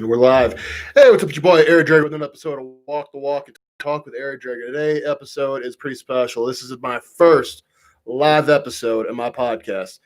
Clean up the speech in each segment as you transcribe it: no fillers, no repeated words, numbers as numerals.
And we're live. Hey, what's up, it's your boy Eric Drager with an episode of Walk the Walk and Talk with Eric Drager. Today's episode is pretty special. This is my first live episode of my podcast.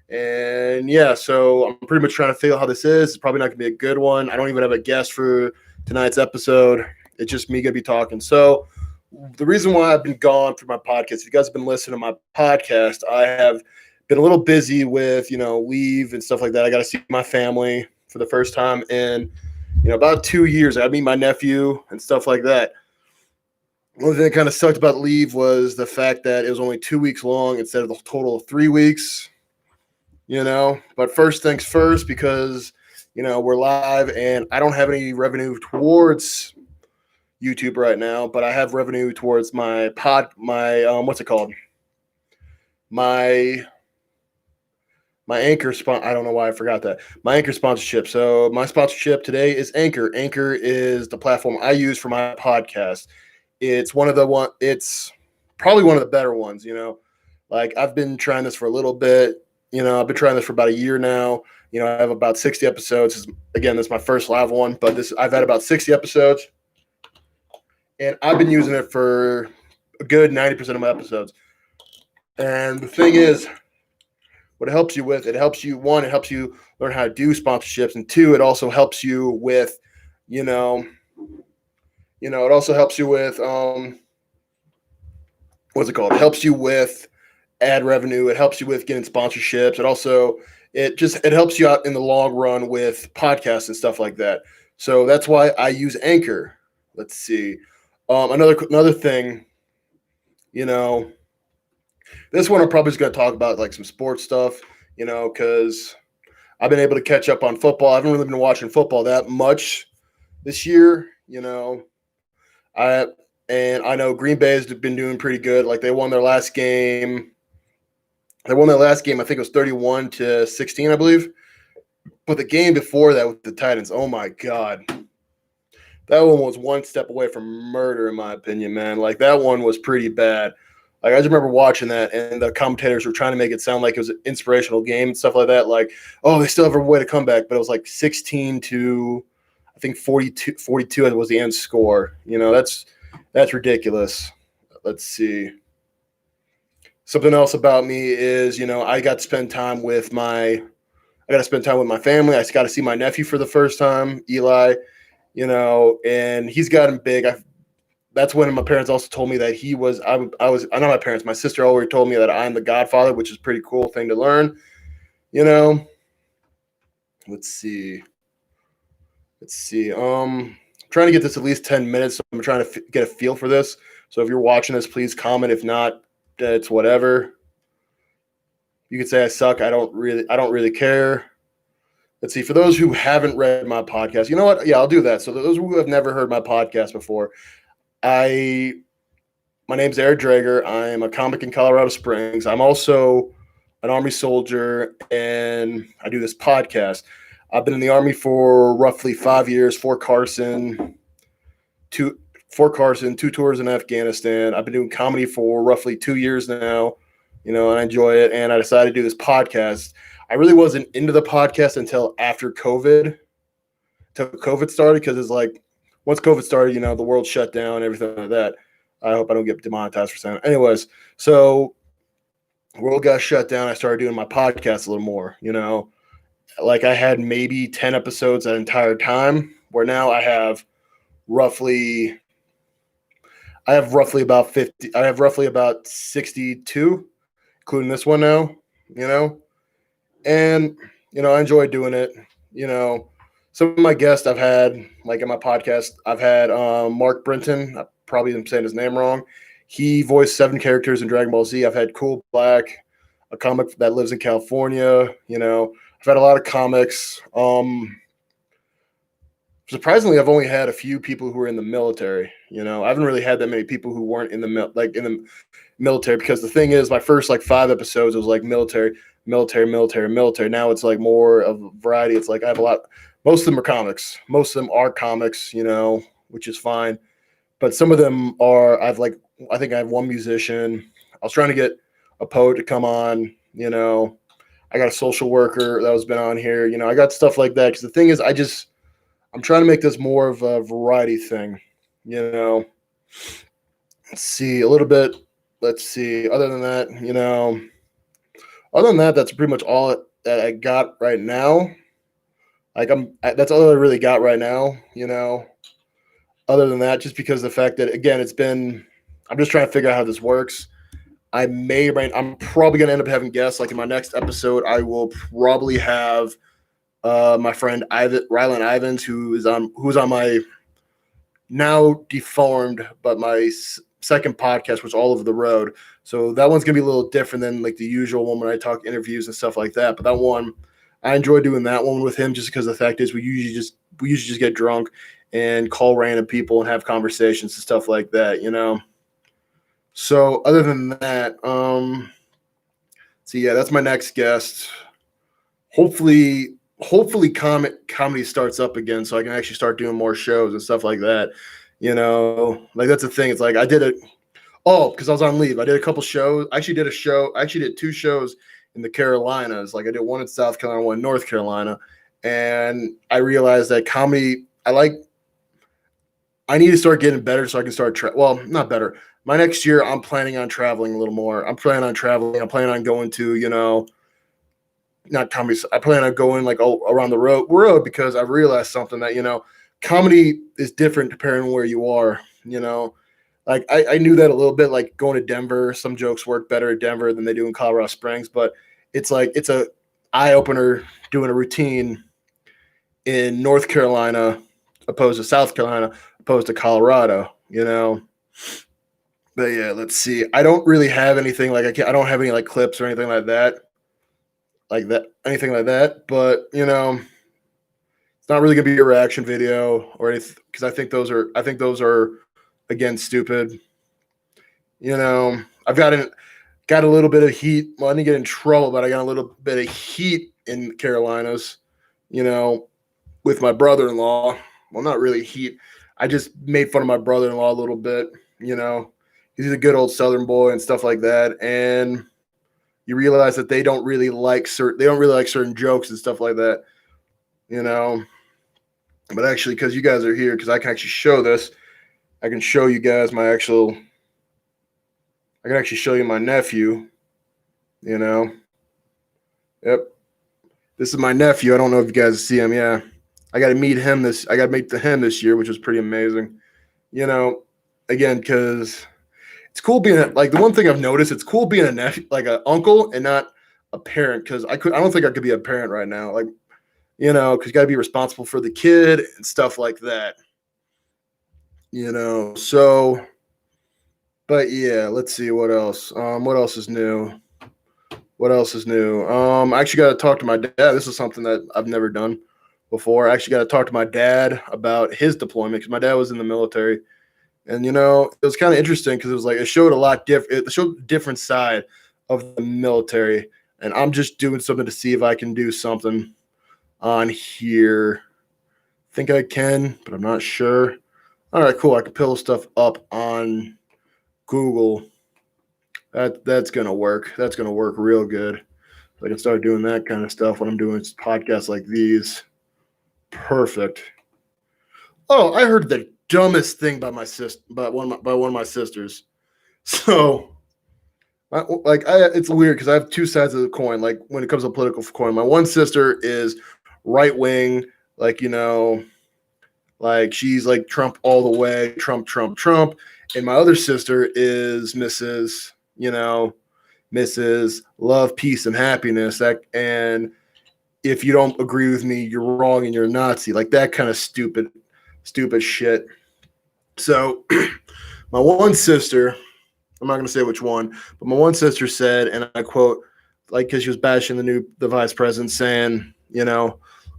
And yeah, so I'm pretty much trying to figure out how this is. It's probably not going to be a good one. I don't even have a guest for tonight's episode. It's just me going to be talking. So the reason why I've been gone from my podcast, if you guys have been listening to my podcast, I have been a little busy with, leave and stuff like that. I got to see my family for the first time in, about 2 years. I got to meet my nephew and stuff like that. One thing that kind of sucked about leave was the fact that it was only 2 weeks long instead of the total of 3 weeks, But first things first, because, we're live and I don't have any revenue towards YouTube right now, but I have revenue towards my what's it called? My Anchor I don't know why I forgot that. My Anchor sponsorship. So my sponsorship today is Anchor. Anchor is the platform I use for my podcast. It's it's probably one of the better ones, Like I've been trying this for a little bit. I've been trying this for about a year now. I have about 60 episodes. Again, this is my first live one, but I've had about 60 episodes. And I've been using it for a good 90% of my episodes. And the thing is, what it helps you with, it helps you learn how to do sponsorships, and two, it also helps you with, it also helps you with, what's it called? It helps you with ad revenue. It helps you with getting sponsorships. It helps you out in the long run with podcasts and stuff like that. So that's why I use Anchor. Let's see. Another thing, this one I'm probably just going to talk about like some sports stuff, because I've been able to catch up on football. I haven't really been watching football that much this year, I know Green Bay has been doing pretty good. Like they won their last game. I think it was 31-16, I believe. But the game before that with the Titans, oh my God. That one was one step away from murder, in my opinion, man. Like that one was pretty bad. Like I just remember watching that, and the commentators were trying to make it sound like it was an inspirational game and stuff like that. Like, oh, they still have a way to come back, but it was like 16 to, I think 42 was the end score. That's ridiculous. Let's see. Something else about me is, I got to spend time with my family. I got to see my nephew for the first time, Eli. And he's gotten big. That's when my parents also told me that I know my parents, my sister already told me that I'm the godfather, which is a pretty cool thing to learn, Let's see. I'm trying to get this at least 10 minutes. So I'm trying to get a feel for this. So if you're watching this, please comment. If not, it's whatever. You could say I suck. I don't really care. Let's see. For those who haven't read my podcast, you know what? Yeah, I'll do that. So those who have never heard my podcast before, my name's Eric Drager. I am a comic in Colorado Springs. I'm also an Army soldier, and I do this podcast. I've been in the Army for roughly 5 years, Fort Carson, 2 tours in Afghanistan. I've been doing comedy for roughly 2 years now, and I enjoy it. And I decided to do this podcast. I really wasn't into the podcast until after COVID started, because it's like, once COVID started, the world shut down, everything like that. I hope I don't get demonetized for saying it. Anyways, so the world got shut down. I started doing my podcast a little more, Like I had maybe 10 episodes that entire time, where now I have roughly about 50. I have roughly about 62, including this one now, And, I enjoy doing it, Some of my guests I've had, like in my podcast, I've had Mark Brenton. I probably am saying his name wrong. He voiced 7 characters in Dragon Ball Z. I've had Cool Black, a comic that lives in California. I've had a lot of comics. Surprisingly, I've only had a few people who are in the military. I haven't really had that many people who weren't in the military, because the thing is, my first 5 episodes was like military. Now it's like more of a variety. It's like I have a lot. Most of them are comics. Which is fine. But some of them are, I think I have one musician. I was trying to get a poet to come on, I got a social worker that has been on here. I got stuff like that. Because the thing is, I I'm trying to make this more of a variety thing. You know, let's see a little bit. Let's see. Other than that, that's pretty much all that I got right now. That's all I really got right now. Other than that, just because of the fact that again, I'm just trying to figure out how this works. I'm probably gonna end up having guests. Like in my next episode, I will probably have my friend Rylan Ivans, who's on my now deformed, but my second podcast, which is All Over the Road. So that one's gonna be a little different than like the usual one when I talk interviews and stuff like that. But that one, I enjoy doing that one with him just because the fact is we usually just get drunk and call random people and have conversations and stuff like that. So other than that, so yeah, that's my next guest. Hopefully comedy starts up again so I can actually start doing more shows and stuff like that. Like that's the thing. It's like because I was on leave. I did a couple shows. I actually did two shows in the Carolinas. Like I did one in South Carolina, one in North Carolina. And I realized that comedy, I need to start getting better so I can not better. My next year, I'm planning on traveling a little more. I'm planning on traveling. I'm planning on going to, not comedy. I plan on going like around the road because I realized something that, comedy is different depending on where you are, like I knew that a little bit, like going to Denver, some jokes work better at Denver than they do in Colorado Springs, but it's a eye opener doing a routine in North Carolina opposed to South Carolina opposed to Colorado. But yeah, let's see. I don't really have anything I don't have any like clips or anything like that. Anything like that. But it's not really gonna be a reaction video or anything because I think those are again stupid. I've got a little bit of heat. Well, I didn't get in trouble, but I got a little bit of heat in Carolinas. With my brother-in-law. Well, not really heat. I just made fun of my brother-in-law a little bit. He's a good old Southern boy and stuff like that, and you realize that they don't really like certain jokes and stuff like that. But actually, because you guys are here, because I can actually show this, I can show you guys I can actually show you my nephew. Yep, this is my nephew. I don't know if you guys see him. Yeah, I got to meet him this year, which was pretty amazing. Again, because it's cool being like the one thing I've noticed. It's cool being a nephew, like an uncle, and not a parent. Because I don't think I could be a parent right now. Like, because you got to be responsible for the kid and stuff like that. So, but yeah, let's see what else. What else is new? I actually got to talk to my dad. This is something that I've never done before. I actually got to talk to my dad about his deployment because my dad was in the military. And, it was kind of interesting because it was like it showed it showed a different side of the military. And I'm just doing something to see if I can do something on here. I think I can, but I'm not sure. All right, cool. I can pull stuff up on Google. That's going to work. That's going to work real good. I can start doing that kind of stuff when I'm doing podcasts like these. Perfect. Oh, I heard the dumbest thing by one of my sisters. So, it's weird because I have two sides of the coin. Like when it comes to political coin, my one sister is right wing, like like she's like Trump all the way, Trump, and my other sister is Mrs. Love, Peace, and Happiness. And if you don't agree with me, you're wrong and you're a Nazi. Like that kind of stupid shit. So my one sister, I'm not going to say which one, but my one sister said, and I quote, like, because she was bashing the vice president, saying,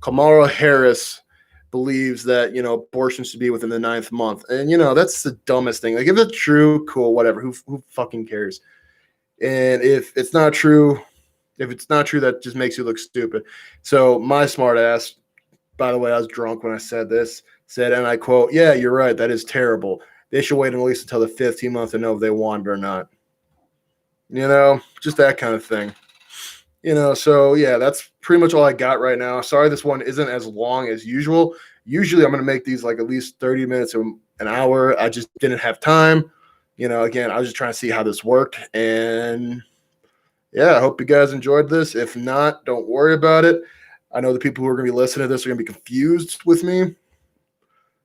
Kamala Harris believes that, abortion should be within the 9th month. And, that's the dumbest thing. Like, if it's true, cool, whatever. Who fucking cares? And if it's not true, that just makes you look stupid. So my smart ass, by the way, I was drunk when I said this, said, and I quote, yeah, you're right. That is terrible. They should wait at least until the 15th month to know if they want it or not. Just that kind of thing. So yeah, that's pretty much all I got right now. Sorry, this one isn't as long as usual. Usually I'm going to make these like at least 30 minutes or an hour. I just didn't have time. Again, I was just trying to see how this worked. And yeah, I hope you guys enjoyed this. If not, don't worry about it. I know the people who are going to be listening to this are going to be confused with me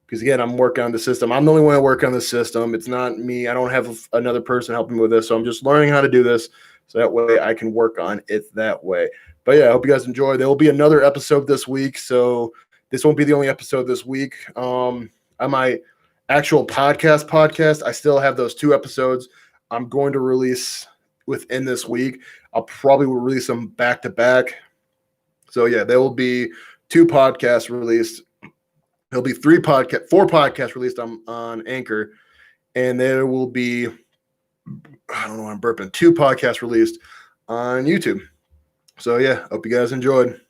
because, again, I'm working on the system. I'm the only one working on the system. It's not me. I don't have another person helping me with this. So I'm just learning how to do this so that way I can work on it that way. But yeah, I hope you guys enjoy. There will be another episode this week. So this won't be the only episode this week. On my actual podcast, I still have those 2 episodes I'm going to release within this week. I'll probably will release them back to back. So yeah, there will be 2 podcasts released. There'll be 4 podcasts released on Anchor, and there will be, I don't know, I'm burping, 2 podcasts released on YouTube. So yeah, hope you guys enjoyed.